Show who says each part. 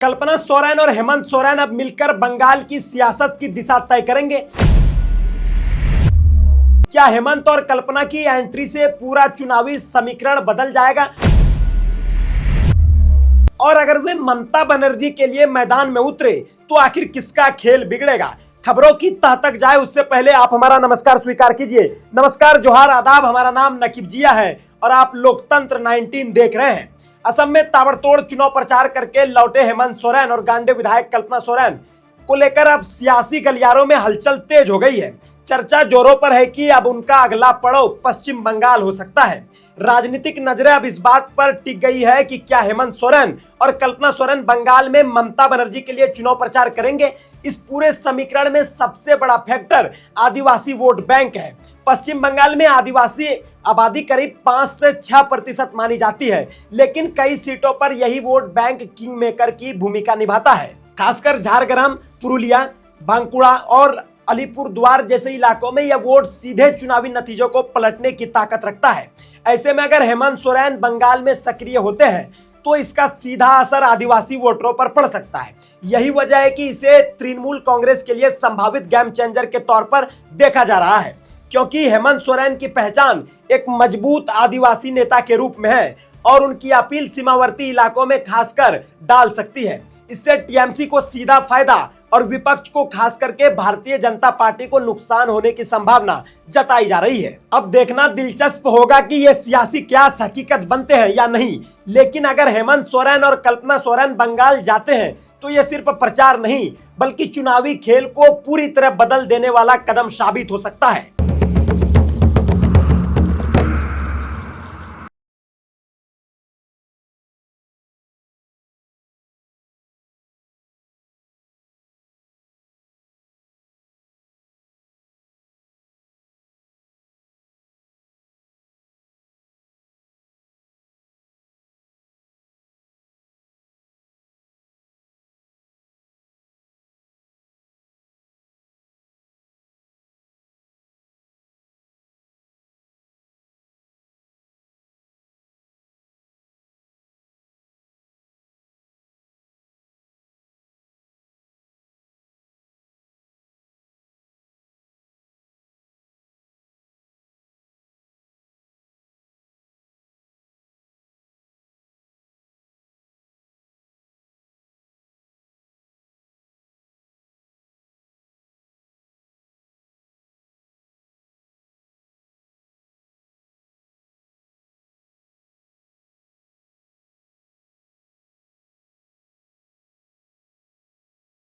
Speaker 1: कल्पना सोरेन और हेमंत सोरेन अब मिलकर बंगाल की सियासत की दिशा तय करेंगे। क्या हेमंत और कल्पना की एंट्री से पूरा चुनावी समीकरण बदल जाएगा? और अगर वे ममता बनर्जी के लिए मैदान में उतरे तो आखिर किसका खेल बिगड़ेगा? खबरों की तह तक जाए उससे पहले आप हमारा नमस्कार स्वीकार कीजिए। नमस्कार, जोहार, आदाब। हमारा नाम नकीब जिया है और आप लोकतंत्र 19 देख रहे हैं। असम में ताबड़तोड़ चुनाव प्रचार करके लौटे हेमंत सोरेन और गांडे विधायक कल्पना सोरेन को लेकर अब सियासी गलियारों में हलचल तेज हो गई है। चर्चा जोरों पर है कि अब उनका अगला पड़ाव पश्चिम बंगाल हो सकता है। राजनीतिक नजरें अब इस बात पर टिक गई है कि क्या हेमंत सोरेन और कल्पना सोरेन बंगाल में ममता बनर्जी के लिए चुनाव प्रचार करेंगे। इस पूरे समीकरण में सबसे बड़ा फैक्टर आदिवासी वोट बैंक है। पश्चिम बंगाल में आदिवासी आबादी करीब 5 से 6% मानी जाती है, लेकिन कई सीटों पर यही वोट बैंक किंग मेकर की भूमिका निभाता है। खासकर झारग्राम, पुरुलिया, बांकुड़ा और अलीपुरद्वार जैसे इलाकों में यह वोट सीधे चुनावी नतीजों को पलटने की ताकत रखता है। ऐसे में अगर हेमंत सोरेन बंगाल में सक्रिय होते हैं तो इसका सीधा असर आदिवासी वोटरों पर पड़ सकता है। यही वजह है कि इसे तृणमूल कांग्रेस के लिए संभावित गेम चेंजर के तौर पर देखा जा रहा है, क्योंकि हेमंत सोरेन की पहचान एक मजबूत आदिवासी नेता के रूप में है और उनकी अपील सीमावर्ती इलाकों में खासकर डाल सकती है। इससे टीएमसी को सीधा फायदा और विपक्ष को खास करके भारतीय जनता पार्टी को नुकसान होने की संभावना जताई जा रही है। अब देखना दिलचस्प होगा कि ये सियासी क्यास हकीकत बनते हैं या नहीं, लेकिन अगर हेमंत सोरेन और कल्पना सोरेन बंगाल जाते हैं तो ये सिर्फ प्रचार नहीं बल्कि चुनावी खेल को पूरी तरह बदल देने वाला कदम साबित हो सकता है।